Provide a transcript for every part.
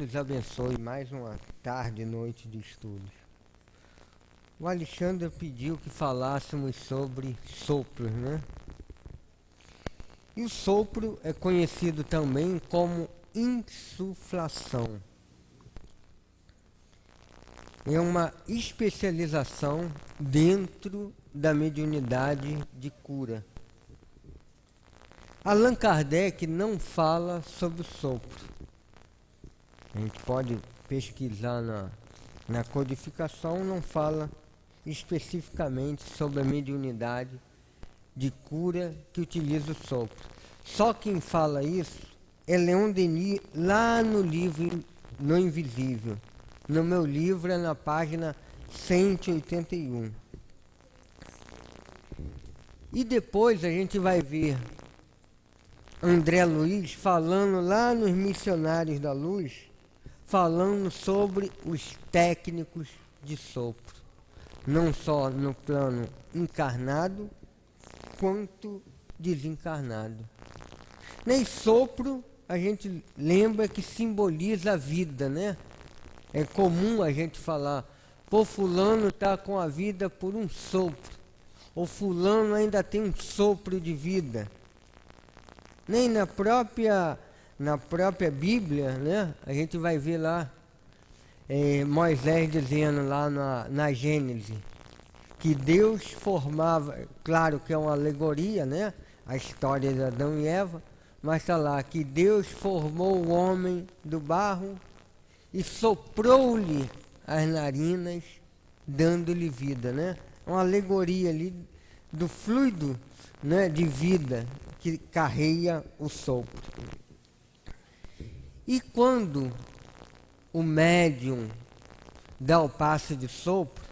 nos abençoe mais uma tarde e noite de estudos. O Alexandre pediu que falássemos sobre sopros, né? E o sopro é conhecido também como insuflação. É uma especialização dentro da mediunidade de cura. Allan Kardec não fala sobre o sopro. A gente pode pesquisar na codificação, não fala especificamente sobre a mediunidade de cura que utiliza o sopro. Só quem fala isso é Leon Denis, lá no livro No Invisível. No meu livro é na página 181. E depois a gente vai ver André Luiz falando lá nos Missionários da Luz, falando sobre os técnicos de sopro, não só no plano encarnado, quanto desencarnado. Nem sopro, a gente lembra que simboliza a vida, né? É comum a gente falar, pô, fulano está com a vida por um sopro, ou fulano ainda tem um sopro de vida. Nem na própria Bíblia, né? A gente vai ver lá Moisés dizendo lá na Gênesis que Deus formava, claro que é uma alegoria, né? A história de Adão e Eva, mas está lá que Deus formou o homem do barro e soprou-lhe as narinas, dando-lhe vida, né? Uma alegoria ali do fluido, né, de vida que carrega o sopro. E quando o médium dá o passe de sopro,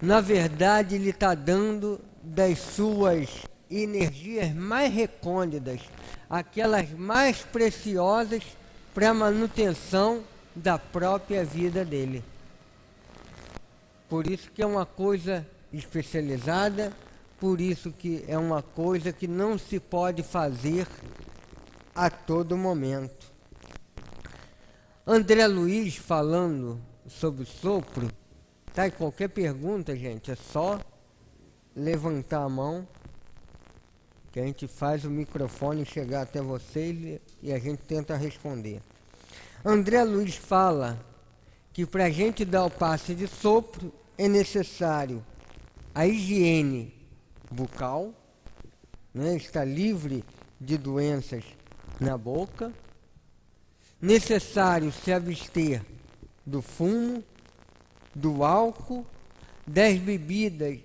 na verdade ele está dando das suas energias mais recônditas, aquelas mais preciosas para a manutenção da própria vida dele. Por isso que é uma coisa especializada, por isso que é uma coisa que não se pode fazer a todo momento. André Luiz falando sobre o sopro, tá? E qualquer pergunta, gente, é só levantar a mão que a gente faz o microfone chegar até vocês e a gente tenta responder. André Luiz fala que para a gente dar o passe de sopro é necessário a higiene bucal, né, está livre de doenças na boca, necessário se abster do fumo, do álcool, das bebidas,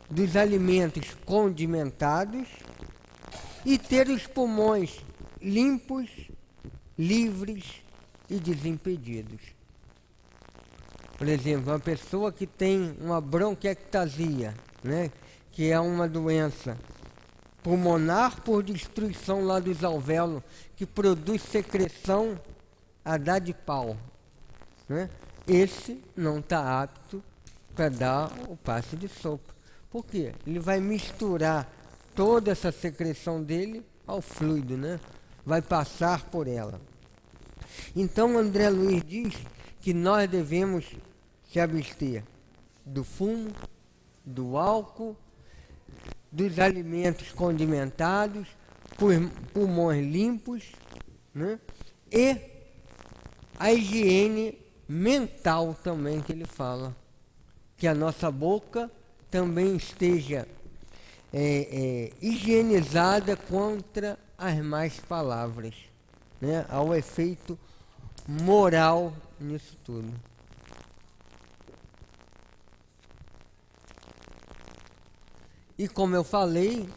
dos alimentos condimentados e ter os pulmões limpos, livres e desimpedidos. Por exemplo, uma pessoa que tem uma bronquiectasia, né, que é uma doença pulmonar por destruição lá dos alvéolos, que produz secreção a dar de pau, né? Esse não está apto para dar o passe de sopro. Por quê? Ele vai misturar toda essa secreção dele ao fluido, né? Vai passar por ela. Então André Luiz diz que nós devemos se abster do fumo, do álcool, dos alimentos condimentados, pulmões limpos, né? E a higiene mental também que ele fala, que a nossa boca também esteja higienizada contra as más palavras, né? Ao efeito moral nisso tudo. E como eu falei,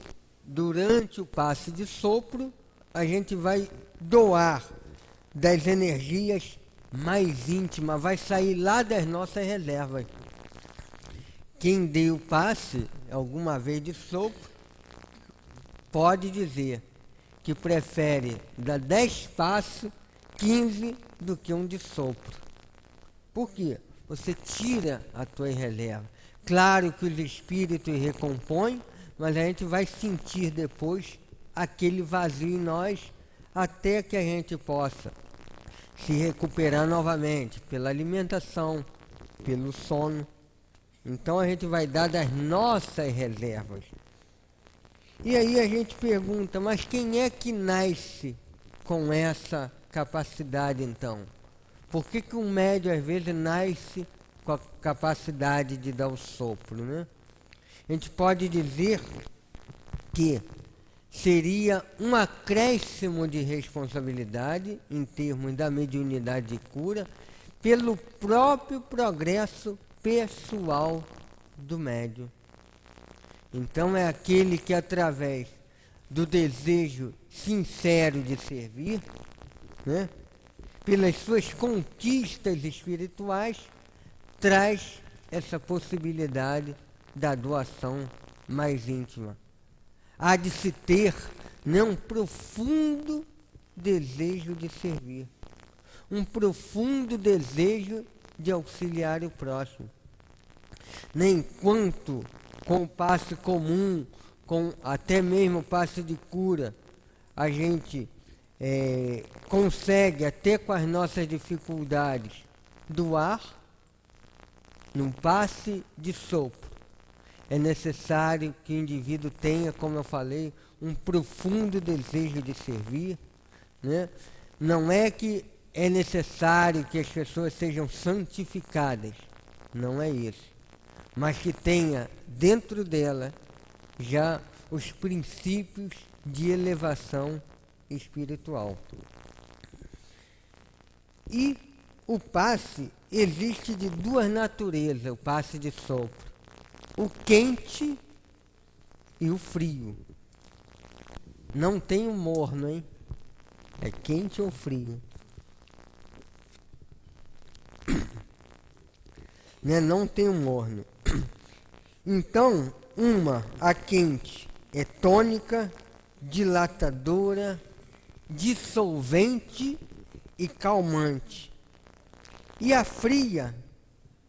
durante o passe de sopro, a gente vai doar das energias mais íntimas, vai sair lá das nossas reservas. Quem deu o passe alguma vez de sopro, pode dizer que prefere dar 10 passos, 15 do que um de sopro. Por quê? Você tira a tua reserva. Claro que os espíritos recompõem, mas a gente vai sentir depois aquele vazio em nós, até que a gente possa se recuperar novamente pela alimentação, pelo sono. Então a gente vai dar das nossas reservas. E aí a gente pergunta, mas quem é que nasce com essa capacidade então? Por que que um médium às vezes nasce com a capacidade de dar o sopro, né? A gente pode dizer que seria um acréscimo de responsabilidade em termos da mediunidade de cura pelo próprio progresso pessoal do médium. Então é aquele que através do desejo sincero de servir, né, pelas suas conquistas espirituais, traz essa possibilidade da doação mais íntima. Há de se ter, né, um profundo desejo de servir, um profundo desejo de auxiliar o próximo. Nem enquanto com o passe comum, com até mesmo o passe de cura, a gente consegue, até com as nossas dificuldades, doar, num passe de sopro. É necessário que o indivíduo tenha, como eu falei, um profundo desejo de servir, né? Não é que é necessário que as pessoas sejam santificadas, não é isso, mas que tenha dentro dela já os princípios de elevação espiritual. E o passe existe de duas naturezas, o passe de sopro: o quente e o frio. Não tem o morno, hein? É quente ou frio. Né? Não tem o morno. Então, a quente é tônica, dilatadora, dissolvente e calmante. E a fria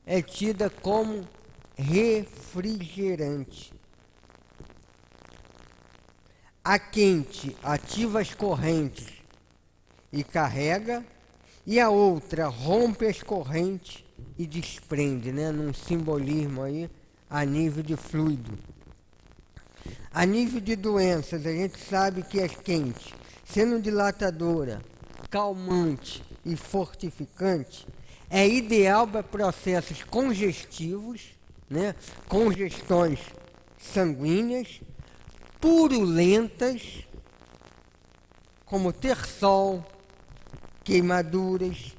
é tida como refrigerante. A quente ativa as correntes e carrega, e a outra rompe as correntes e desprende, né, num simbolismo aí a nível de fluido. A nível de doenças, a gente sabe que a quente, sendo dilatadora, calmante e fortificante, é ideal para processos congestivos, né, congestões sanguíneas, purulentas, como terçol, queimaduras,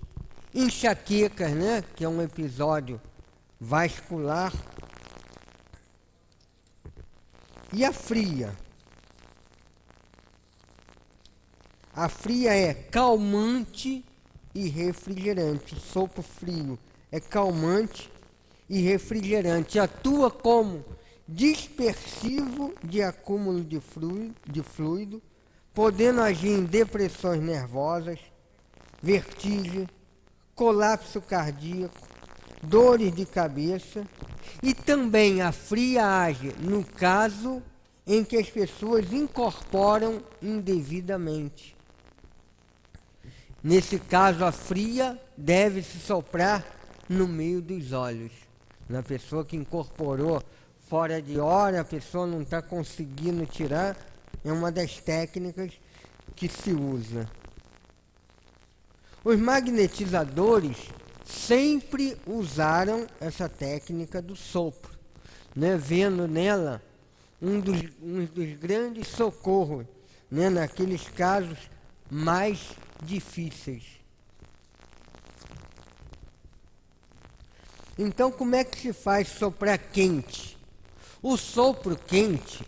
enxaquecas, né, que é um episódio vascular. E a fria? A fria é calmante e refrigerante. O sopro frio é calmante e refrigerante. Atua como dispersivo de acúmulo de fluido, podendo agir em depressões nervosas, vertigem, colapso cardíaco, dores de cabeça. E também a fria age no caso em que as pessoas incorporam indevidamente. Nesse caso, a fria deve se soprar no meio dos olhos. Na pessoa que incorporou fora de hora, a pessoa não está conseguindo tirar, é uma das técnicas que se usa. Os magnetizadores sempre usaram essa técnica do sopro, né, vendo nela um dos grandes socorros, né, naqueles casos mais difíceis. Então, como é que se faz soprar quente? O sopro quente,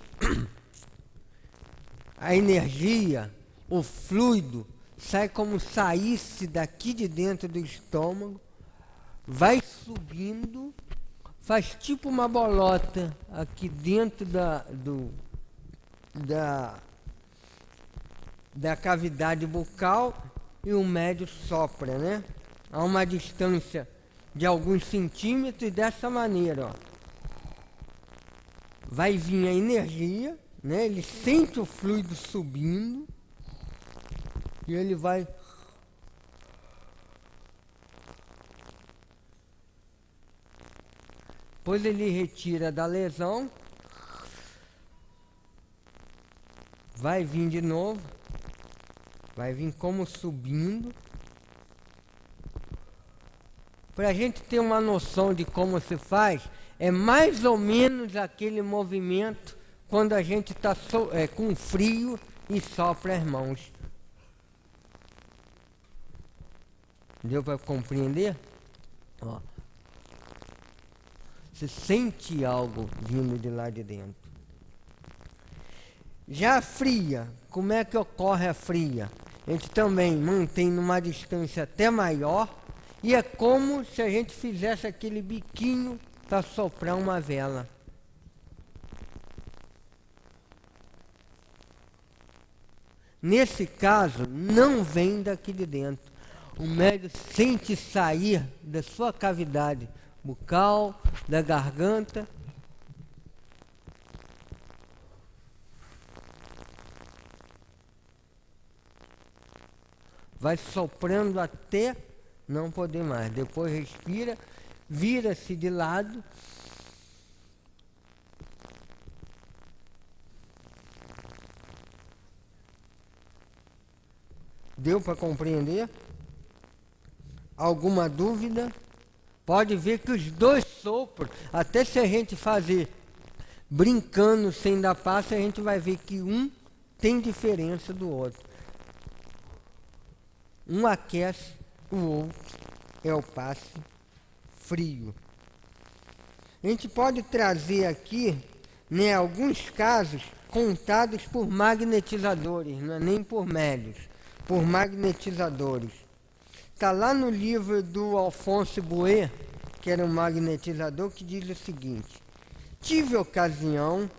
a energia, o fluido, sai como saísse daqui de dentro do estômago, vai subindo, faz tipo uma bolota aqui dentro da cavidade bucal, e o médium sopra, né, a uma distância de alguns centímetros, dessa maneira, ó. Vai vir a energia, né, ele sente o fluido subindo e ele vai Depois ele retira da lesão, vai vir de novo, vai vir como subindo. Para a gente ter uma noção de como se faz, é mais ou menos aquele movimento quando a gente está com frio e sopra as mãos. Deu para compreender? Ó. Você sente algo vindo de lá de dentro. Já a fria, como é que ocorre a fria? A gente também mantém numa distância até maior, e é como se a gente fizesse aquele biquinho para soprar uma vela. Nesse caso, não vem daqui de dentro. O médium sente sair da sua cavidade bucal, da garganta. Vai soprando até não poder mais. Depois respira, vira-se de lado. Deu para compreender? Alguma dúvida? Pode ver que os dois sopros, até se a gente fazer brincando sem dar passo, a gente vai ver que um tem diferença do outro. Um aquece, o outro é o passe frio. A gente pode trazer aqui, né, alguns casos contados por magnetizadores, não é nem por médios, por magnetizadores. Está lá no livro do Alphonse Bouet, que era um magnetizador, que diz o seguinte: tive ocasião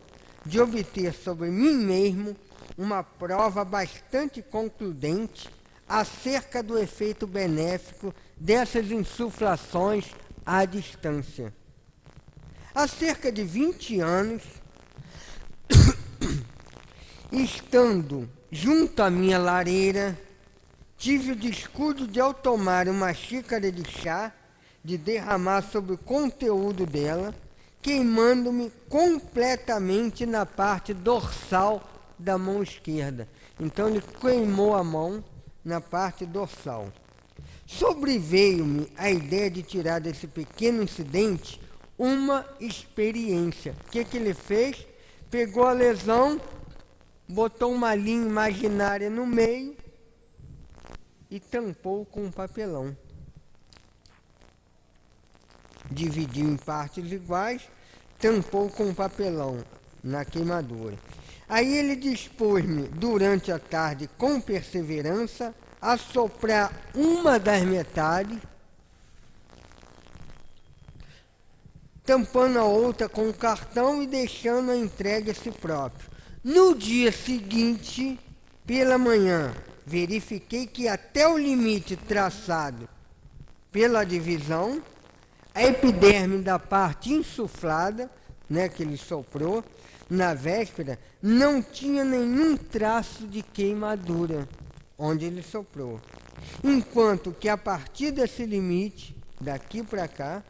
de obter sobre mim mesmo uma prova bastante concludente acerca do efeito benéfico dessas insuflações à distância. Há cerca de 20 anos, estando junto à minha lareira, tive o descuido de, ao tomar uma xícara de chá, de derramar sobre o conteúdo dela, queimando-me completamente na parte dorsal da mão esquerda. Então ele queimou a mão na parte dorsal. Sobreveio-me a ideia de tirar desse pequeno incidente uma experiência. O que ele fez? Pegou a lesão, botou uma linha imaginária no meio e tampou com um papelão. Dividiu em partes iguais, tampou com um papelão na queimadura. Aí ele dispôs-me, durante a tarde, com perseverança, a soprar uma das metades, tampando a outra com o cartão e deixando-a entregue a si próprio. No dia seguinte, pela manhã, verifiquei que até o limite traçado pela divisão, a epiderme da parte insuflada, né, que ele soprou, na véspera, não tinha nenhum traço de queimadura onde ele soprou. Enquanto que a partir desse limite, daqui para cá,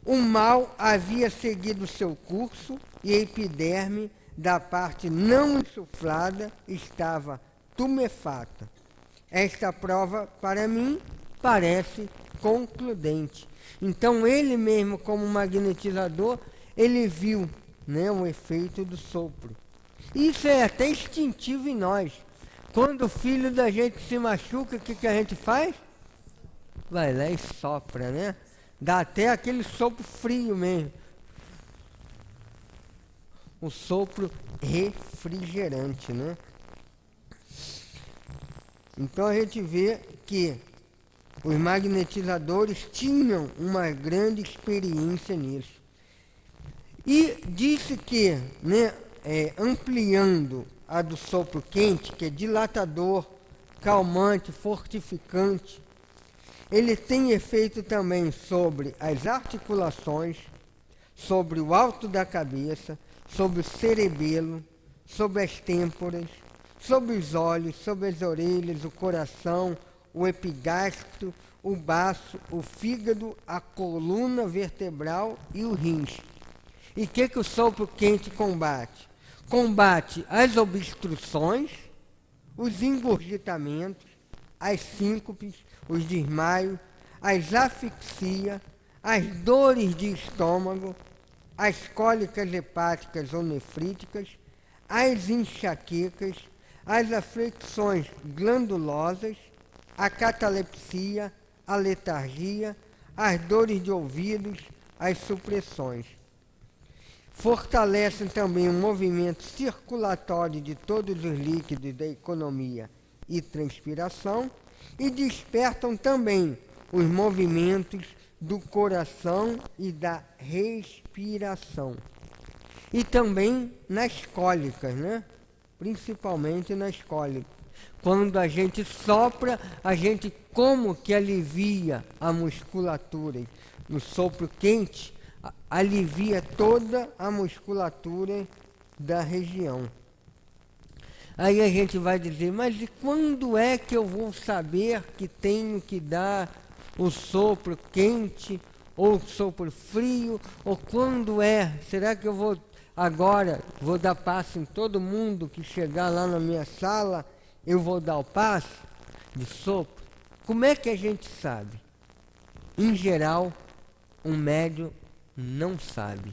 o mal havia seguido seu curso e a epiderme da parte não insuflada estava tumefata. Esta prova, para mim, parece concludente. Então, ele mesmo, como magnetizador, ele viu, né, o efeito do sopro. Isso é até instintivo em nós. Quando o filho da gente se machuca, o que a gente faz? Vai lá e sopra, né? Dá até aquele sopro frio mesmo. O sopro refrigerante, né? Então a gente vê que os magnetizadores tinham uma grande experiência nisso. E disse que, né, ampliando a do sopro quente, que é dilatador, calmante, fortificante, ele tem efeito também sobre as articulações, sobre o alto da cabeça, sobre o cerebelo, sobre as têmporas, sobre os olhos, sobre as orelhas, o coração, o epigastro, o baço, o fígado, a coluna vertebral e o rins. E o que o sopro quente combate? Combate as obstruções, os engurgitamentos, as síncopes, os desmaios, as asfixias, as dores de estômago, as cólicas hepáticas ou nefríticas, as enxaquecas, as afecções glandulosas, a catalepsia, a letargia, as dores de ouvidos, as supressões. Fortalecem também o movimento circulatório de todos os líquidos da economia e transpiração e despertam também os movimentos do coração e da respiração. E também nas cólicas, né? Principalmente nas cólicas. Quando a gente sopra, a gente como que alivia a musculatura. No sopro quente, alivia toda a musculatura da região. Aí a gente vai dizer, mas e quando é que eu vou saber que tenho que dar o sopro quente ou o sopro frio? Ou quando é? Será que eu vou agora, vou dar passe em todo mundo que chegar lá na minha sala, eu vou dar o passe de sopro? Como é que a gente sabe? Em geral, um médium não sabe.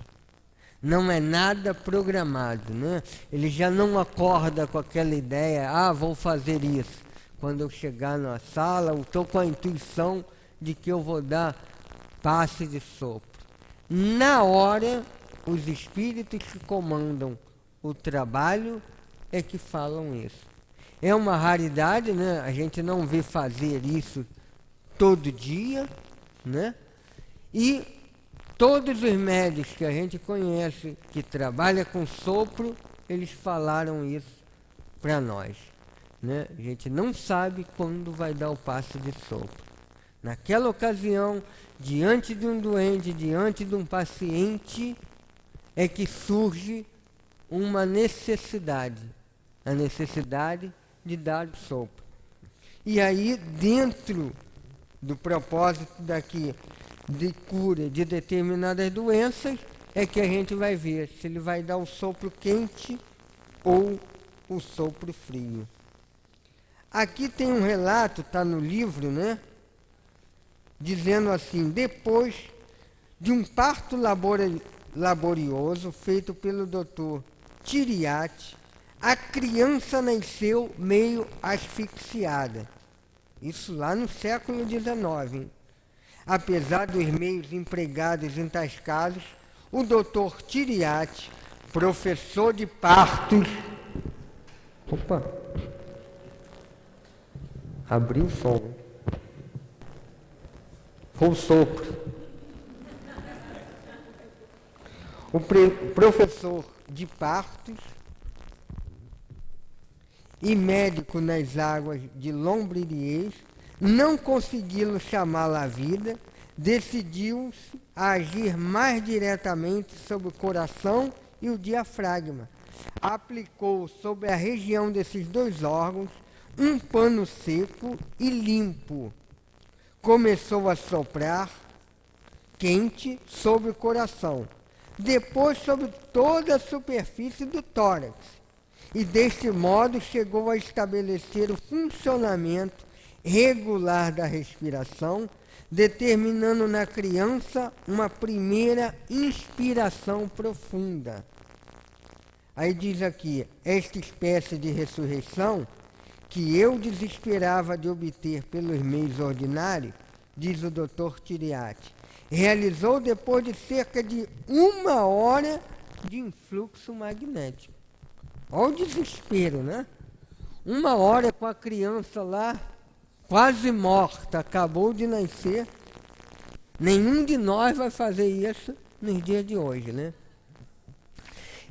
Não é nada programado, né? Ele já não acorda com aquela ideia, vou fazer isso. Quando eu chegar na sala, eu estou com a intuição de que eu vou dar passe de sopro. Na hora, os espíritos que comandam o trabalho é que falam isso. É uma raridade, né? A gente não vê fazer isso todo dia, né? E todos os médicos que a gente conhece, que trabalham com sopro, eles falaram isso para nós, né? A gente não sabe quando vai dar o passe de sopro. Naquela ocasião, diante de um doente, diante de um paciente, é que surge uma necessidade, a necessidade de dar o sopro. E aí, dentro do propósito daqui de cura de determinadas doenças, é que a gente vai ver se ele vai dar o sopro quente ou o sopro frio. Aqui tem um relato, está no livro, né? Dizendo assim, depois de um parto laborioso feito pelo Dr. Tiriati, a criança nasceu meio asfixiada. Isso lá no século XIX, hein? Apesar dos meios empregados em tais casos, o Dr. Tiriati, professor de partos... Opa! Abriu o som. Foi o sopro. O professor de partos e médico nas águas de Lombriries, não conseguindo chamá-la à vida, decidiu-se a agir mais diretamente sobre o coração e o diafragma. Aplicou sobre a região desses dois órgãos um pano seco e limpo. Começou a soprar quente sobre o coração, depois sobre toda a superfície do tórax, e deste modo chegou a estabelecer o funcionamento regular da respiração, determinando na criança uma primeira inspiração profunda. Aí diz aqui, esta espécie de ressurreição, que eu desesperava de obter pelos meios ordinários, diz o Dr. Tiriati, realizou depois de cerca de 1 hora de influxo magnético. Olha o desespero, né? 1 hora com a criança lá, quase morta, acabou de nascer. Nenhum de nós vai fazer isso nos dias de hoje, né?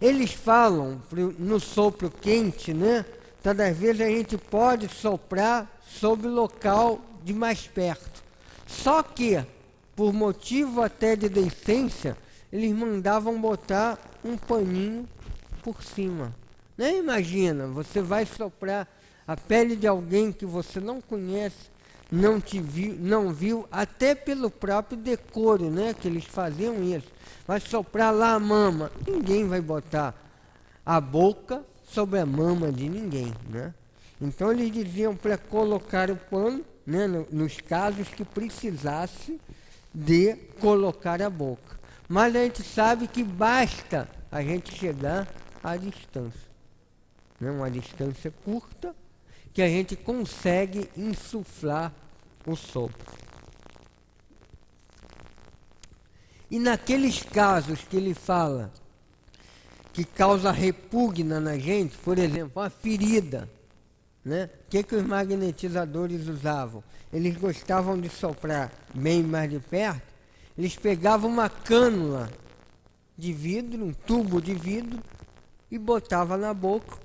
Eles falam no sopro quente, né? Todas vezes a gente pode soprar sobre o local de mais perto. Só que, por motivo até de decência, eles mandavam botar um paninho por cima. Nem imagina, você vai soprar a pele de alguém que você não conhece, não viu, até pelo próprio decoro, né, que eles faziam isso. Vai soprar lá a mama, ninguém vai botar a boca sobre a mama de ninguém, né? Então eles diziam para colocar o pano, né, nos casos que precisasse de colocar a boca. Mas a gente sabe que basta a gente chegar à distância, né, uma distância curta, que a gente consegue insuflar o sopro. E naqueles casos que ele fala que causa repugna na gente, por exemplo, a ferida, né? O que os magnetizadores usavam? Eles gostavam de soprar bem mais de perto, eles pegavam uma cânula de vidro, um tubo de vidro, e botava na boca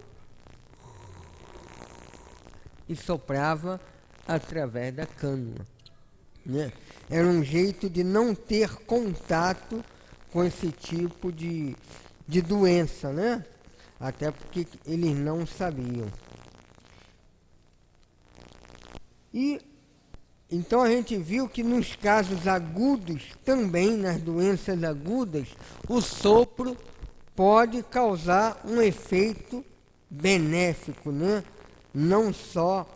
e soprava através da cânula, né? Era um jeito de não ter contato com esse tipo de doença, né? Até porque eles não sabiam. E então a gente viu que nos casos agudos, também nas doenças agudas, o sopro pode causar um efeito benéfico, né? Não só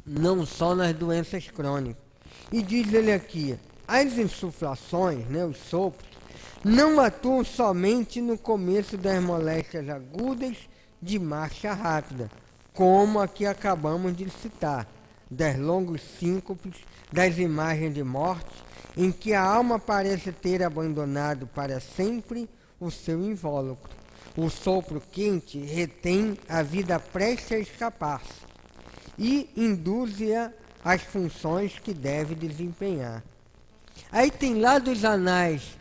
nas doenças crônicas. E diz ele aqui, as insuflações, né, os sopros, não atuam somente no começo das moléstias agudas de marcha rápida, como a que acabamos de citar, das longos síncopes, das imagens de morte, em que a alma parece ter abandonado para sempre o seu invólucro. O sopro quente retém a vida prestes a escapar-se e induz-a às funções que deve desempenhar. Aí tem lá dos anais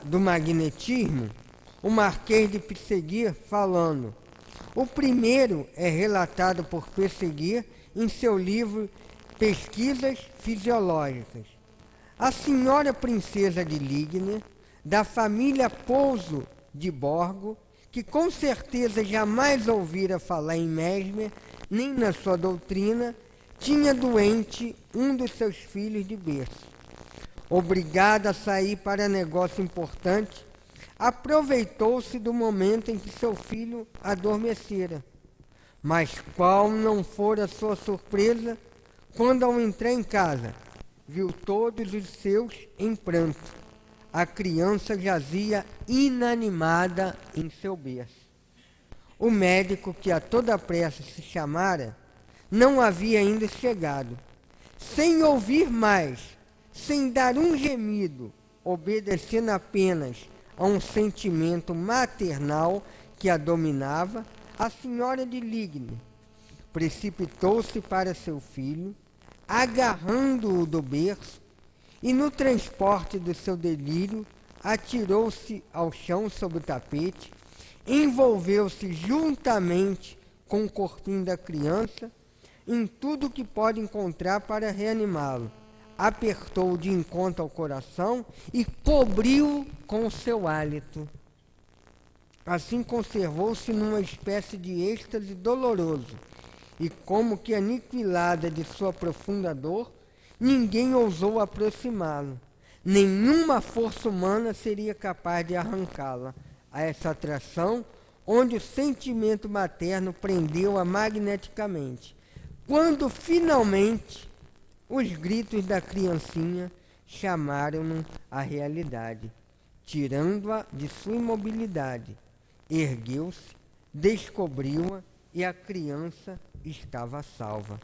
do magnetismo, o Marquês de Pessaguier falando. O primeiro é relatado por Pessaguier em seu livro Pesquisas Fisiológicas. A senhora princesa de Ligne, da família Pouso de Borgo, que com certeza jamais ouvira falar em Mesmer, nem na sua doutrina, tinha doente um dos seus filhos de berço. Obrigada a sair para negócio importante, aproveitou-se do momento em que seu filho adormecera. Mas qual não fora a sua surpresa quando, ao entrar em casa, viu todos os seus em pranto. A criança jazia inanimada em seu berço. O médico, que a toda pressa se chamara, não havia ainda chegado. Sem ouvir mais, sem dar um gemido, obedecendo apenas a um sentimento maternal que a dominava, a senhora de Ligne precipitou-se para seu filho, agarrando-o do berço, e no transporte do seu delírio, atirou-se ao chão sob o tapete, envolveu-se juntamente com o corpinho da criança em tudo que pode encontrar para reanimá-lo. Apertou-o de encontro ao coração e cobriu-o com o seu hálito. Assim conservou-se numa espécie de êxtase doloroso, e como que aniquilada de sua profunda dor, ninguém ousou aproximá-lo. Nenhuma força humana seria capaz de arrancá-la a essa atração, onde o sentimento materno prendeu-a magneticamente. Quando finalmente os gritos da criancinha chamaram-no à realidade, tirando-a de sua imobilidade. Ergueu-se, descobriu-a e a criança estava salva.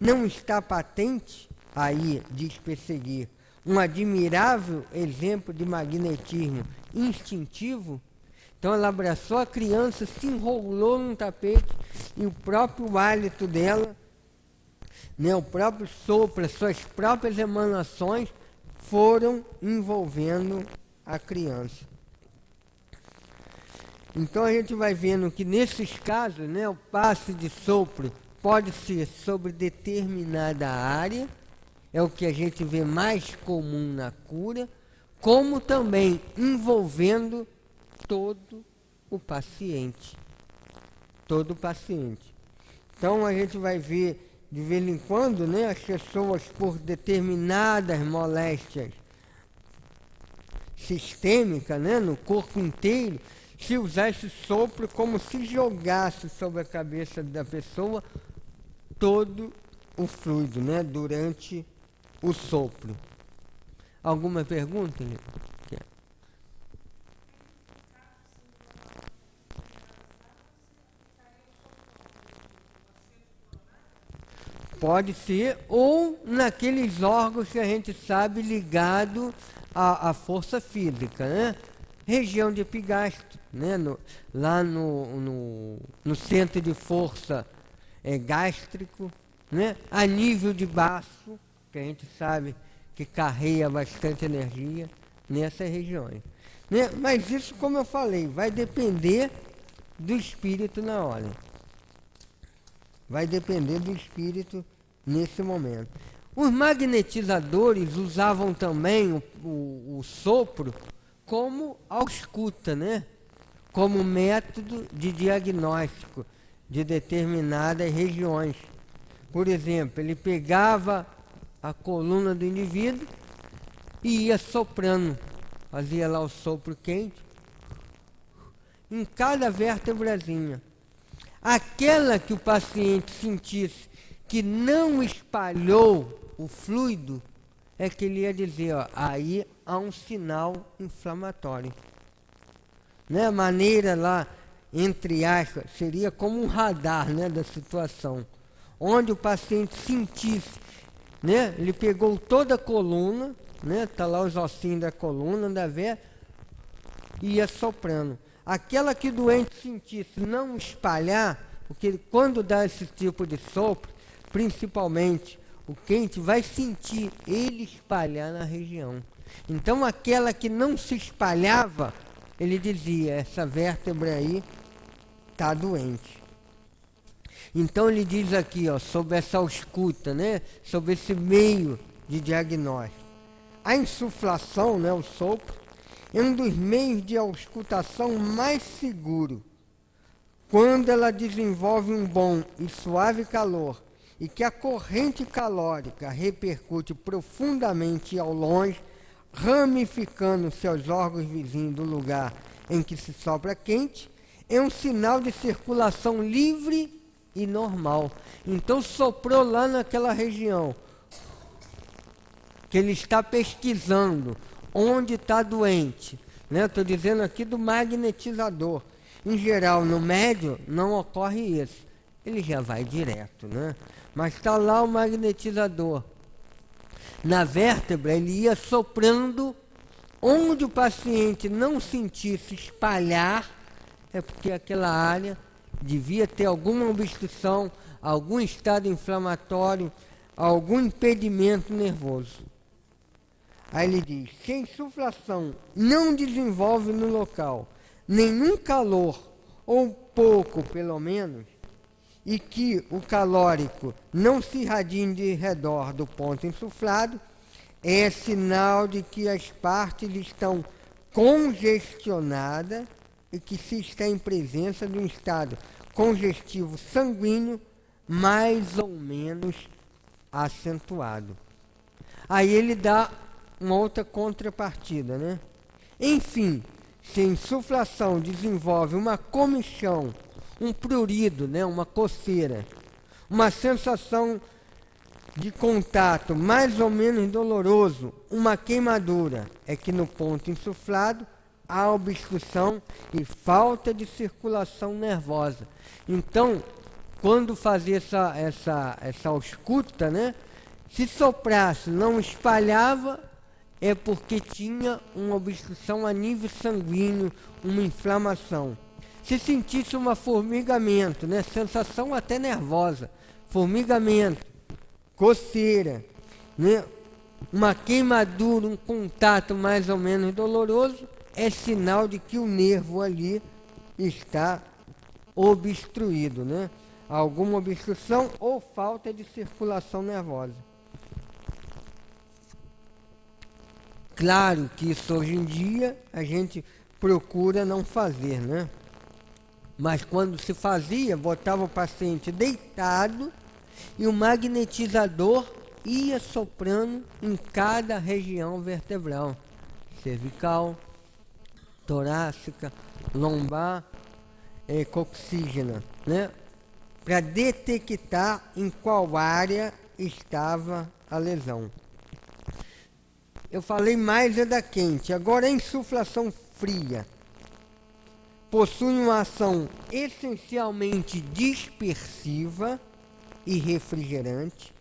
Não está patente, aí, diz Pessaguier, um admirável exemplo de magnetismo instintivo? Então ela abraçou a criança, se enrolou num tapete e o próprio hálito dela, né, o próprio sopro, as suas próprias emanações foram envolvendo a criança. Então a gente vai vendo que nesses casos, né, o passe de sopro pode ser sobre determinada área, é o que a gente vê mais comum na cura, como também envolvendo todo o paciente. Todo o paciente. Então a gente vai ver de vez em quando, né, as pessoas por determinadas moléstias sistêmicas, né, no corpo inteiro, se usar esse sopro como se jogasse sobre a cabeça da pessoa todo o fluido, né, durante o sopro. Alguma pergunta, Lívia? Pode ser, ou naqueles órgãos que a gente sabe ligado à força física, né? Região de epigastro, né? Lá no centro de força gástrico, né? A nível de baço, que a gente sabe que carrega bastante energia nessas regiões, né? Mas isso, como eu falei, vai depender do espírito na hora. Vai depender do espírito nesse momento. Os magnetizadores usavam também o sopro como ausculta, né? Como método de diagnóstico de determinadas regiões. Por exemplo, ele pegava a coluna do indivíduo e ia soprando, fazia lá o sopro quente em cada vértebrazinha. Aquela que o paciente sentisse que não espalhou o fluido, é que ele ia dizer, ó, aí há um sinal inflamatório. Né? A maneira lá, entre aspas, seria como um radar, né, da situação. Onde o paciente sentisse, né, ele pegou toda a coluna, né, tá lá os ossinhos da coluna, da veia, e ia soprando. Aquela que o doente sentisse não espalhar, porque quando dá esse tipo de sopro, principalmente o quente vai sentir ele espalhar na região. Então aquela que não se espalhava, ele dizia, essa vértebra aí está doente. Então ele diz aqui, ó, sobre essa ausculta, né, sobre esse meio de diagnóstico. A insuflação, né, o sopro, é um dos meios de auscultação mais seguro. Quando ela desenvolve um bom e suave calor e que a corrente calórica repercute profundamente ao longe, ramificando seus órgãos vizinhos do lugar em que se sopra quente, é um sinal de circulação livre e normal. Então soprou lá naquela região que ele está pesquisando, onde está doente, né? Estou dizendo aqui do magnetizador. Em geral, no médio, não ocorre isso. Ele já vai direto, né? Mas está lá o magnetizador. Na vértebra, ele ia soprando onde o paciente não sentisse espalhar, é porque aquela área devia ter alguma obstrução, algum estado inflamatório, algum impedimento nervoso. Aí ele diz, se a insuflação não desenvolve no local nenhum calor, ou pouco pelo menos, e que o calórico não se irradie de redor do ponto insuflado, é sinal de que as partes estão congestionadas e que se está em presença de um estado congestivo sanguíneo mais ou menos acentuado. Aí ele dá uma outra contrapartida, né? Enfim, se a insuflação desenvolve uma comichão, um prurido, né, uma coceira, uma sensação de contato mais ou menos doloroso, uma queimadura, é que no ponto insuflado há obstrução e falta de circulação nervosa. Então, quando fazia essa ausculta, né, se soprasse, não espalhava, é porque tinha uma obstrução a nível sanguíneo, uma inflamação. Se sentisse um formigamento, né, sensação até nervosa, formigamento, coceira, né, uma queimadura, um contato mais ou menos doloroso, é sinal de que o nervo ali está obstruído, né? Alguma obstrução ou falta de circulação nervosa. Claro que isso hoje em dia a gente procura não fazer, né? Mas quando se fazia, botava o paciente deitado e o magnetizador ia soprando em cada região vertebral, cervical, torácica, lombar, coxígena, né? Para detectar em qual área estava a lesão. Eu falei mais da quente, agora a insuflação fria possui uma ação essencialmente dispersiva e refrigerante,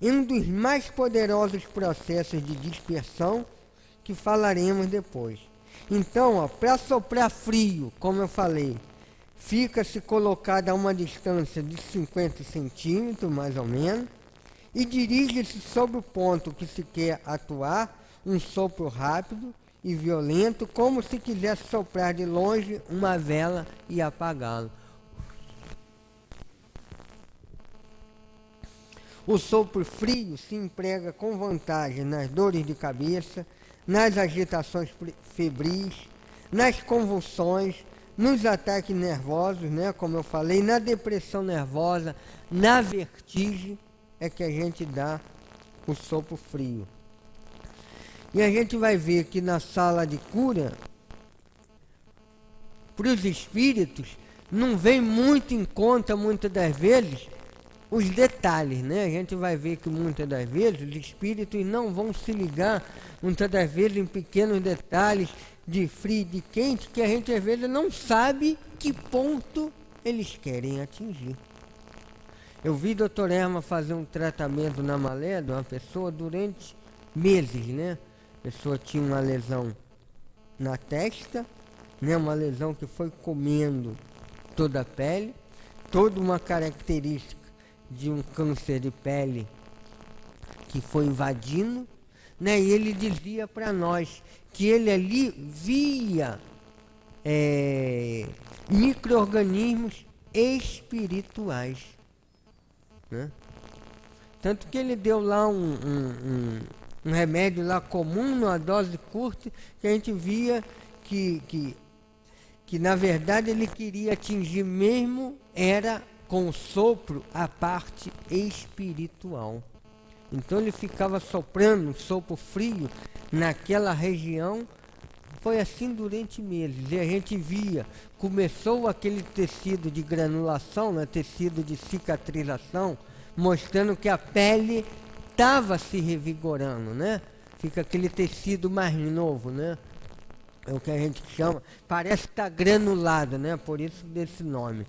um dos mais poderosos processos de dispersão que falaremos depois. Então, para soprar frio, como eu falei, fica-se colocado a uma distância de 50 centímetros, mais ou menos, e dirige-se sobre o ponto que se quer atuar, um sopro rápido e violento, como se quisesse soprar de longe uma vela e apagá-lo. O sopro frio se emprega com vantagem nas dores de cabeça, nas agitações febris, nas convulsões, nos ataques nervosos, né, como eu falei, na depressão nervosa, na vertigem, é que a gente dá o sopro frio. E a gente vai ver que na sala de cura, para os espíritos, não vem muito em conta, muitas das vezes, os detalhes, né? A gente vai ver que muitas das vezes os espíritos não vão se ligar, muitas das vezes, em pequenos detalhes de frio e de quente, que a gente às vezes não sabe que ponto eles querem atingir. Eu vi o Dr. Erma fazer um tratamento na Malé de uma pessoa durante meses, né? A pessoa tinha uma lesão na testa, né? Uma lesão que foi comendo toda a pele, toda uma característica de um câncer de pele que foi invadindo, né? E ele dizia para nós que ele ali via micro-organismos espirituais, né? Tanto que ele deu lá um remédio lá comum, numa dose curta, que a gente via que na verdade ele queria atingir mesmo, era com o sopro, a parte espiritual. Então ele ficava soprando um sopro frio naquela região. Foi assim durante meses. E a gente via, começou aquele tecido de granulação, né, tecido de cicatrização, mostrando que a pele estava se revigorando, né? Fica aquele tecido mais novo, né? É o que a gente chama, parece que está granulado, né? Por isso desse nome.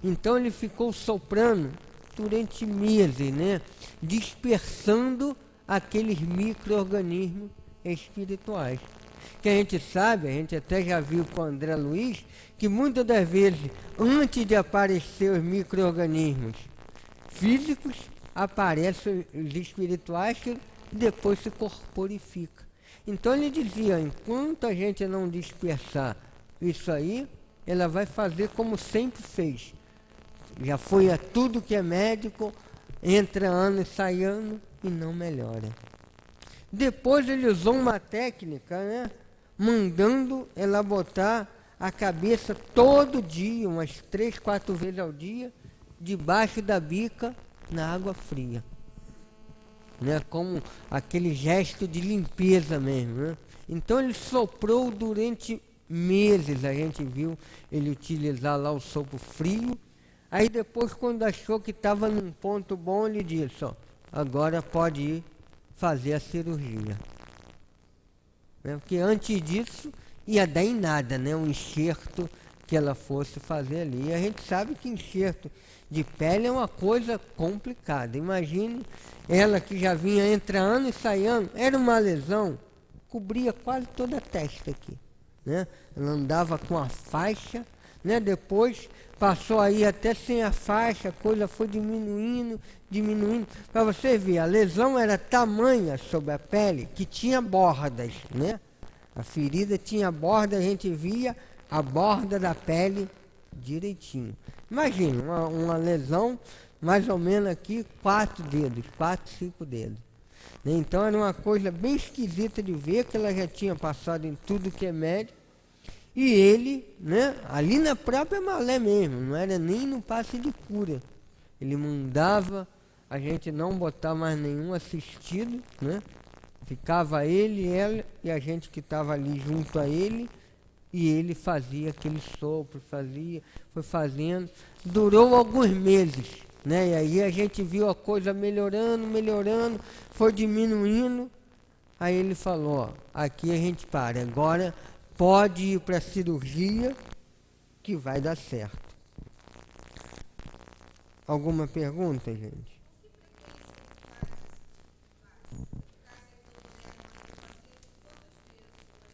Então ele ficou soprando durante meses, né? Dispersando aqueles micro-organismos espirituais. Que a gente sabe, a gente até já viu com o André Luiz, que muitas das vezes, antes de aparecer os micro-organismos físicos, aparecem os espirituais que depois se corporificam. Então ele dizia, enquanto a gente não dispersar isso aí, ela vai fazer como sempre fez. Já foi a tudo que é médico, entra ano e sai ano e não melhora. Depois ele usou uma técnica, né, mandando ela botar a cabeça todo dia, umas 3, 4 vezes ao dia, debaixo da bica, na água fria, né, como aquele gesto de limpeza mesmo, né? Então ele soprou durante meses, a gente viu ele utilizar lá o sopro frio. Aí depois, quando achou que estava num ponto bom, ele disse, ó, agora pode ir fazer a cirurgia. Né? Porque antes disso ia dar em nada, né? Um enxerto que ela fosse fazer ali. E a gente sabe que enxerto de pele é uma coisa complicada. Imagine ela que já vinha entrando e saindo, era uma lesão, cobria quase toda a testa aqui, né? Ela andava com a faixa, né? Depois passou aí até sem a faixa, a coisa foi diminuindo. Para você ver, a lesão era tamanha sobre a pele que tinha bordas, né? A ferida tinha borda, a gente via a borda da pele direitinho. Imagina, uma lesão mais ou menos aqui, 4 dedos, 4, 5 dedos. Então era uma coisa bem esquisita de ver, que ela já tinha passado em tudo que é médico. E ele, né, ali na própria Malé mesmo, não era nem no passe de cura. Ele mandava a gente não botar mais nenhum assistido, né? Ficava ele, ela e a gente que estava ali junto a ele, e ele fazia aquele sopro, foi fazendo. Durou alguns meses, né? E aí a gente viu a coisa melhorando, foi diminuindo. Aí ele falou, ó, aqui a gente para, agora pode ir para a cirurgia que vai dar certo. Alguma pergunta, gente?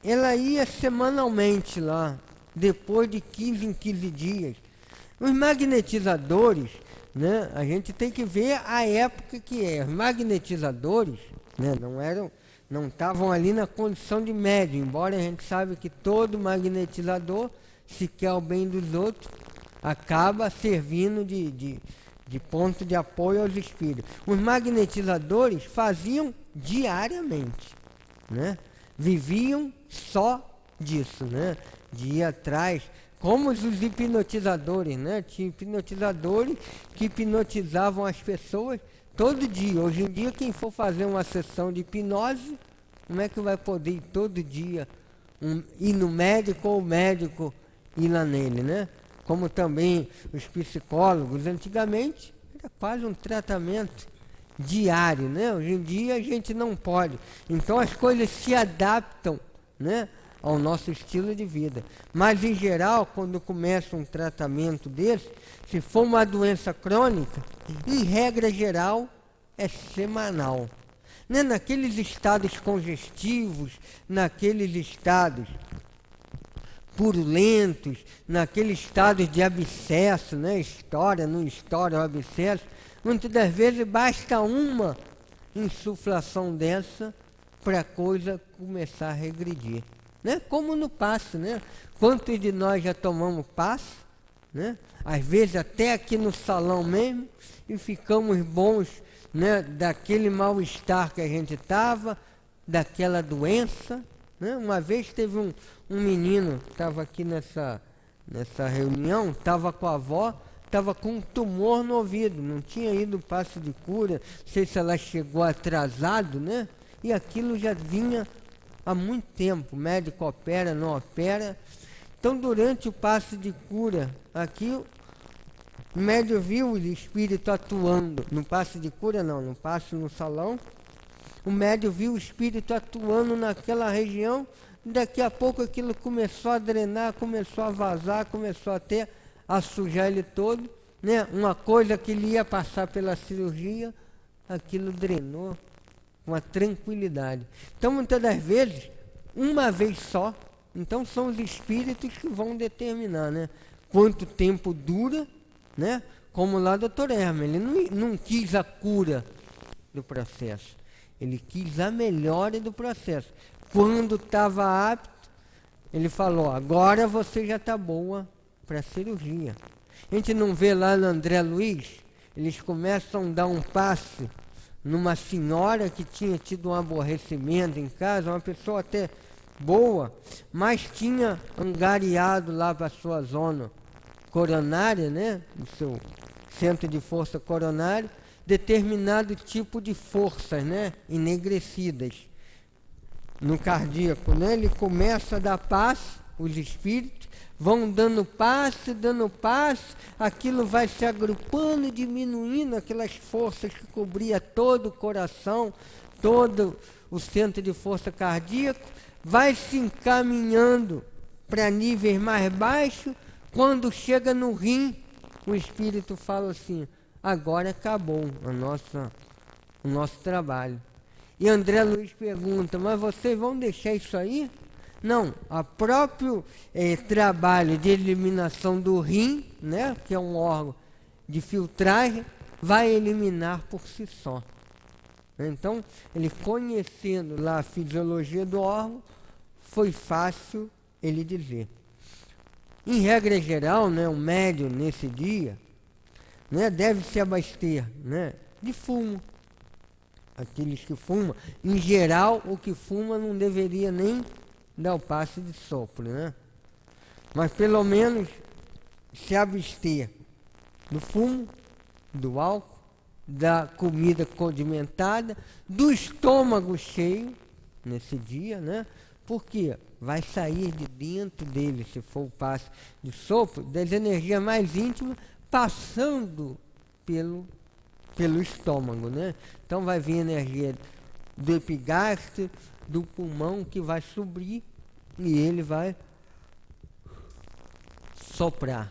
Ela ia semanalmente lá, depois de 15 em 15 dias. Os magnetizadores, né, a gente tem que ver a época que é. Os magnetizadores, né, não estavam ali na condição de médio, embora a gente saiba que todo magnetizador, se quer o bem dos outros, acaba servindo de ponto de apoio aos espíritos. Os magnetizadores faziam diariamente, né? Viviam só disso, né? De ir atrás, como os hipnotizadores, né? Tinha hipnotizadores que hipnotizavam as pessoas todo dia. Hoje em dia, quem for fazer uma sessão de hipnose, como é que vai poder ir todo dia ir no médico ou o médico ir lá nele, né? Como também os psicólogos, antigamente era quase um tratamento diário, né? Hoje em dia a gente não pode. Então as coisas se adaptam, né, ao nosso estilo de vida. Mas em geral, quando começa um tratamento desse, se for uma doença crônica, em regra geral é semanal. Né? Naqueles estados congestivos, naqueles estados purulentos, naqueles estados de abscesso, né? Não estoura o abscesso. Muitas das vezes basta uma insuflação dessa para a coisa começar a regredir, né? Como no passe, né? Quantos de nós já tomamos passe, né? Às vezes até aqui no salão mesmo, e ficamos bons, né? Daquele mal-estar que a gente estava, daquela doença, né? Uma vez teve um menino, estava aqui nessa reunião, estava com a avó, estava com um tumor no ouvido, não tinha ido passe de cura, não sei se ela chegou atrasado, né? E aquilo já vinha há muito tempo, o médico opera, não opera. Então, durante o passe de cura, aqui o médico viu o espírito atuando, no passe de cura não, no passe no salão, o médico viu o espírito atuando naquela região, daqui a pouco aquilo começou a drenar, começou a vazar, começou até a sujar ele todo, né? Uma coisa que ele ia passar pela cirurgia, aquilo drenou com a tranquilidade. Então, muitas das vezes, uma vez só, então são os espíritos que vão determinar, né? Quanto tempo dura, né? Como lá o Dr. Hermes, ele não quis a cura do processo, ele quis a melhora do processo. Quando estava apto, ele falou, agora você já está boa para a cirurgia. A gente não vê lá no André Luiz, eles começam a dar um passe numa senhora que tinha tido um aborrecimento em casa, uma pessoa até boa, mas tinha angariado lá para a sua zona coronária, né, o seu centro de força coronário, determinado tipo de forças, né, enegrecidas no cardíaco, né? Ele começa a dar passe, os espíritos vão dando passe, aquilo vai se agrupando, diminuindo, aquelas forças que cobria todo o coração, todo o centro de força cardíaco, vai se encaminhando para níveis mais baixos. Quando chega no rim, o espírito fala assim, agora acabou o nosso trabalho. E André Luiz pergunta, mas vocês vão deixar isso aí? Não, o próprio trabalho de eliminação do rim, né, que é um órgão de filtragem, vai eliminar por si só. Então, ele conhecendo lá a fisiologia do órgão, foi fácil ele dizer. Em regra geral, né, o médium nesse dia, né, deve se abastecer, né, de fumo. Aqueles que fumam, em geral, o que fuma não deveria nem dar o passe de sopro, né? mas pelo menos se abster do fumo, do álcool, da comida condimentada, do estômago cheio nesse dia, né? Porque vai sair de dentro dele, se for o passe de sopro, das energias mais íntimas, passando pelo estômago, né? Então vai vir energia do epigastro, do pulmão, que vai subir e ele vai soprar.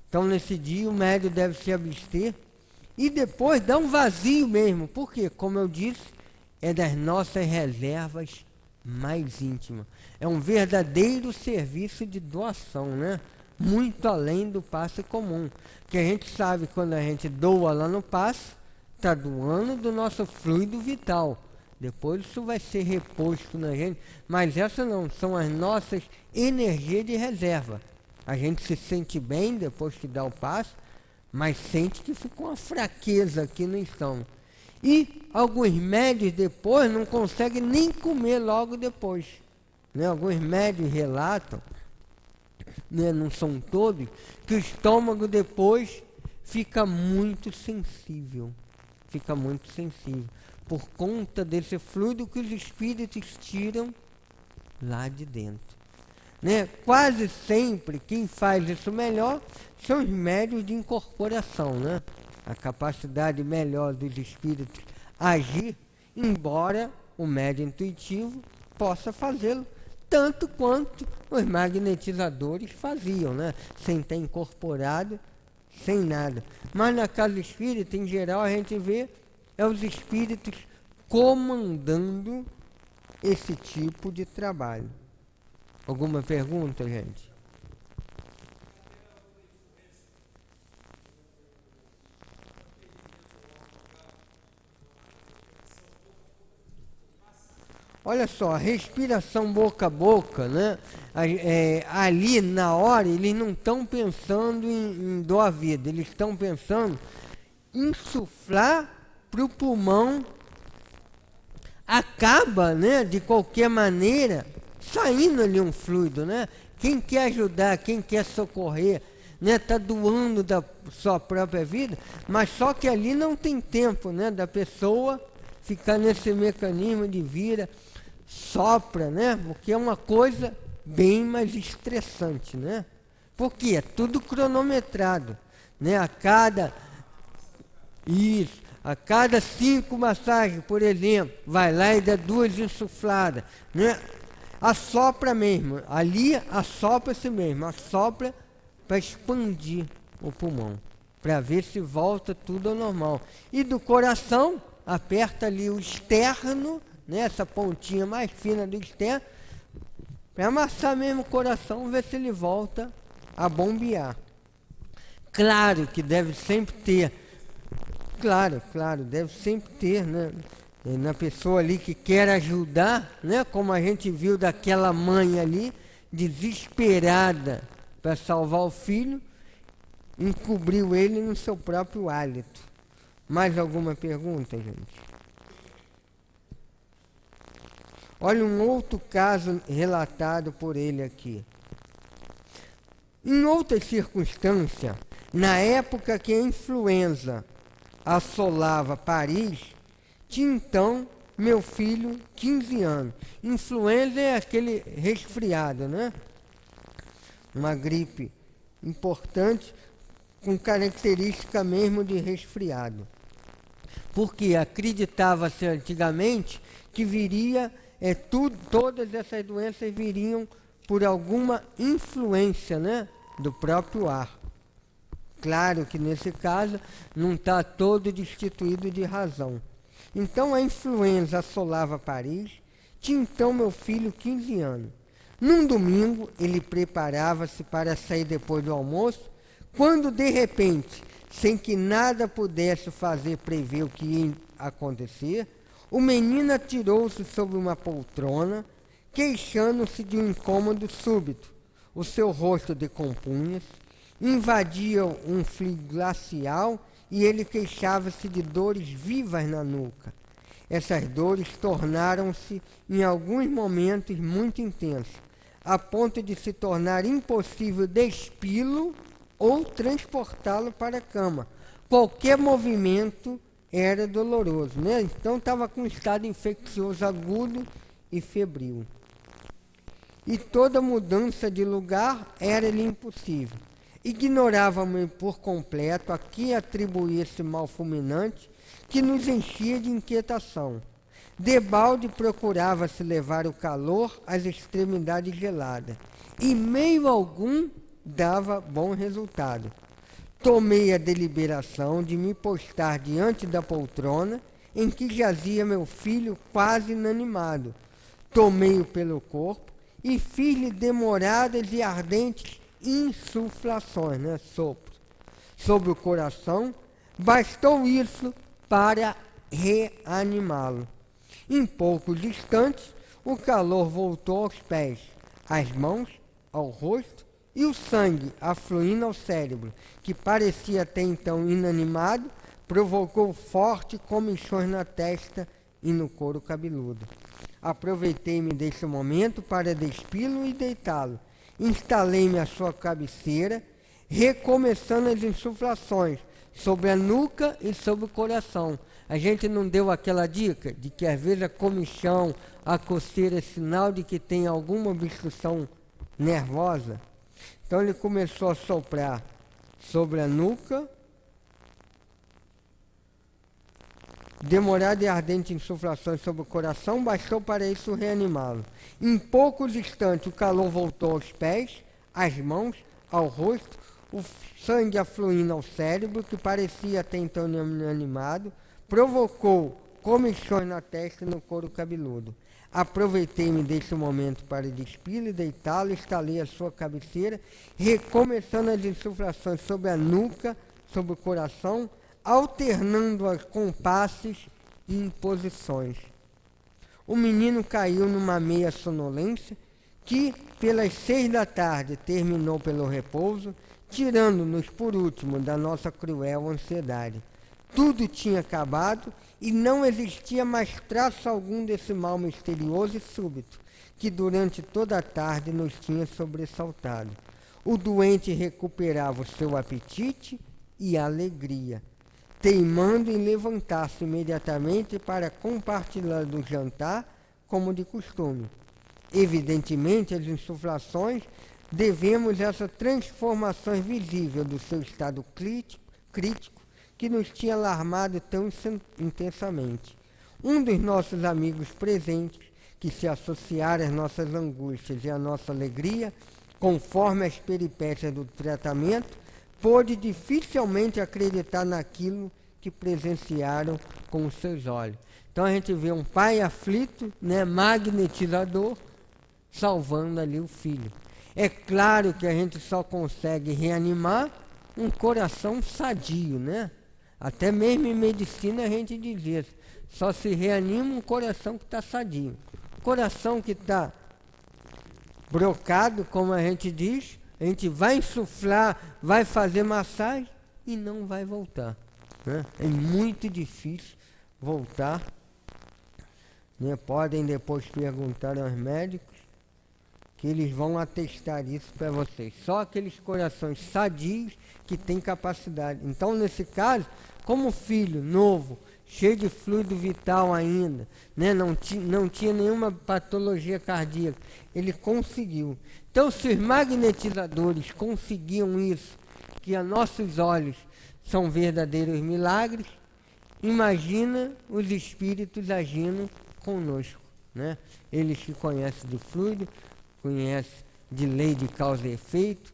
Então nesse dia o médium deve se abster e depois dá um vazio mesmo, porque, como eu disse, é das nossas reservas mais íntimas. É um verdadeiro serviço de doação, né? Muito além do passe comum. Que a gente sabe, quando a gente doa lá no passe, está doando do nosso fluido vital. Depois isso vai ser reposto na gente, mas essas não, são as nossas energias de reserva. A gente se sente bem depois que dá o passe, mas sente que ficou uma fraqueza aqui no estômago. E alguns médios depois não conseguem nem comer logo depois, né? Alguns médios relatam, né, não são todos, que o estômago depois fica muito sensível. Fica muito sensível. Por conta desse fluido que os espíritos tiram lá de dentro. Né? Quase sempre quem faz isso melhor são os médios de incorporação, né? A capacidade melhor dos espíritos agir, embora o médio intuitivo possa fazê-lo tanto quanto os magnetizadores faziam, né? Sem estar incorporado, sem nada. Mas na casa espírita, em geral, a gente vê os espíritos comandando esse tipo de trabalho. Alguma pergunta, gente? Olha só, a respiração boca a boca, né? Ali na hora eles não estão pensando em doar vida, eles estão pensando em insuflar para o pulmão, acaba, né, de qualquer maneira, saindo ali um fluido, né? Quem quer ajudar, quem quer socorrer, né, tá doando da sua própria vida, mas só que ali não tem tempo, né, da pessoa ficar nesse mecanismo de vira, sopra, né? Porque é uma coisa bem mais estressante, né? Porque é tudo cronometrado, né? A cada 5 massagens, por exemplo, vai lá e dá 2 insufladas, né? Assopra mesmo, ali assopra-se mesmo, assopra para expandir o pulmão, para ver se volta tudo ao normal. E do coração, aperta ali o externo, né, essa pontinha mais fina do externo, para amassar mesmo o coração, ver se ele volta a bombear. Claro que deve sempre ter, deve sempre ter, né, na pessoa ali que quer ajudar, né, como a gente viu daquela mãe ali, desesperada para salvar o filho, encobriu ele no seu próprio hálito. Mais alguma pergunta, gente? Olha um outro caso relatado por ele aqui. Em outras circunstâncias, na época que a influenza assolava Paris, tinha então meu filho 15 anos. Influenza é aquele resfriado, né? Uma gripe importante com característica mesmo de resfriado. Porque acreditava-se antigamente que viria, todas essas doenças viriam por alguma influência, né, do próprio ar. Claro que nesse caso não está todo destituído de razão. Então a influenza assolava Paris, tinha então meu filho 15 anos. Num domingo ele preparava-se para sair depois do almoço, quando de repente, sem que nada pudesse fazer prever o que ia acontecer, o menino atirou-se sobre uma poltrona, queixando-se de um incômodo súbito. O seu rosto decompunha-se, invadia um frio glacial e ele queixava-se de dores vivas na nuca. Essas dores tornaram-se, em alguns momentos, muito intensas. a ponto de se tornar impossível despi-lo ou transportá-lo para a cama. Qualquer movimento era doloroso, né? Então estava com um estado infeccioso agudo e febril. E toda mudança de lugar era-lhe impossível. Ignorava-me por completo a que atribuía esse mal fulminante que nos enchia de inquietação. Debalde procurava-se levar o calor às extremidades geladas, e meio algum dava bom resultado. Tomei a deliberação de me postar diante da poltrona em que jazia meu filho quase inanimado. Tomei-o pelo corpo e fiz-lhe demoradas e ardentes insuflações, né, sopros, sobre o coração. Bastou isso para reanimá-lo. Em poucos instantes, o calor voltou aos pés, às mãos, ao rosto, e o sangue, afluindo ao cérebro, que parecia até então inanimado, provocou forte comichões na testa e no couro cabeludo. Aproveitei-me desse momento para despi-lo e deitá-lo. Instalei-me à sua cabeceira, recomeçando as insuflações sobre a nuca e sobre o coração. A gente não deu aquela dica de que às vezes a comichão, a coceira é sinal de que tem alguma obstrução nervosa? Então ele começou a soprar sobre a nuca, demorada e ardente insuflações sobre o coração, bastou para isso reanimá-lo. Em poucos instantes o calor voltou aos pés, às mãos, ao rosto, o sangue afluindo ao cérebro, que parecia até então inanimado, provocou comichões na testa e no couro cabeludo. Aproveitei-me desse momento para despi-lo e deitá-lo, instalei a sua cabeceira, recomeçando as insuflações sobre a nuca, sobre o coração, alternando as compasses e imposições. O menino caiu numa meia sonolência que, pelas 6 da tarde, terminou pelo repouso, tirando-nos por último da nossa cruel ansiedade. Tudo tinha acabado e não existia mais traço algum desse mal misterioso e súbito que durante toda a tarde nos tinha sobressaltado. O doente recuperava o seu apetite e a alegria, teimando em levantar-se imediatamente para compartilhar do jantar, como de costume. Evidentemente, as insuflações devemos essa transformação visível do seu estado crítico que nos tinha alarmado tão intensamente. Um dos nossos amigos presentes, que se associara às nossas angústias e à nossa alegria, conforme as peripécias do tratamento, pôde dificilmente acreditar naquilo que presenciaram com os seus olhos. Então a gente vê um pai aflito, né, magnetizador, salvando ali o filho. É claro que a gente só consegue reanimar um coração sadio, né? Até mesmo em medicina a gente diz isso. Só se reanima um coração que está sadio. Coração que está brocado, como a gente diz, a gente vai insuflar, vai fazer massagem e não vai voltar, né? É muito difícil voltar, né? Podem depois perguntar aos médicos, que eles vão atestar isso para vocês. Só aqueles corações sadios que têm capacidade. Então, nesse caso, como filho novo, cheio de fluido vital ainda, né? não tinha nenhuma patologia cardíaca, ele conseguiu. Então, se os magnetizadores conseguiam isso, que a nossos olhos são verdadeiros milagres, imagina os espíritos agindo conosco, né? Eles que conhecem de fluido, conhecem de lei de causa e efeito,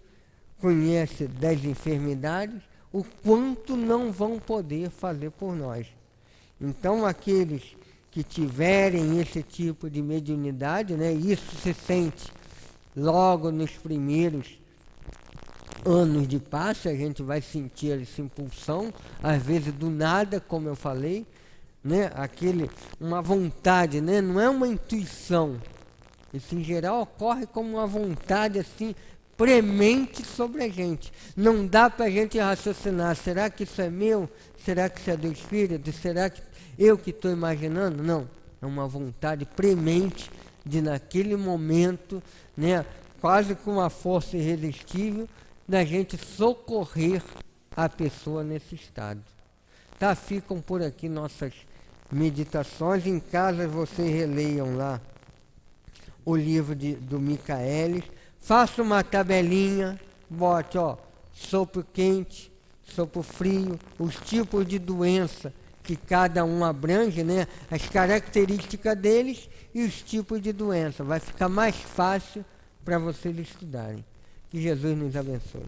conhecem das enfermidades, o quanto não vão poder fazer por nós. Então, aqueles que tiverem esse tipo de mediunidade, né, isso se sente logo nos primeiros anos de passe, a gente vai sentir essa impulsão, às vezes do nada, como eu falei, né, uma vontade, né, não é uma intuição. Isso em geral ocorre como uma vontade assim premente sobre a gente. Não dá para a gente raciocinar, será que isso é meu? Será que isso é do Espírito? Será que eu que estou imaginando? Não, é uma vontade premente de naquele momento, né, quase com uma força irresistível, da gente socorrer a pessoa nesse estado. Tá? Ficam por aqui nossas meditações. Em casa vocês releiam lá o livro do Michaelis. Faça uma tabelinha, bote, ó, sopro quente, sopro frio, os tipos de doença que cada um abrange, né? As características deles e os tipos de doença. Vai ficar mais fácil para vocês estudarem. Que Jesus nos abençoe.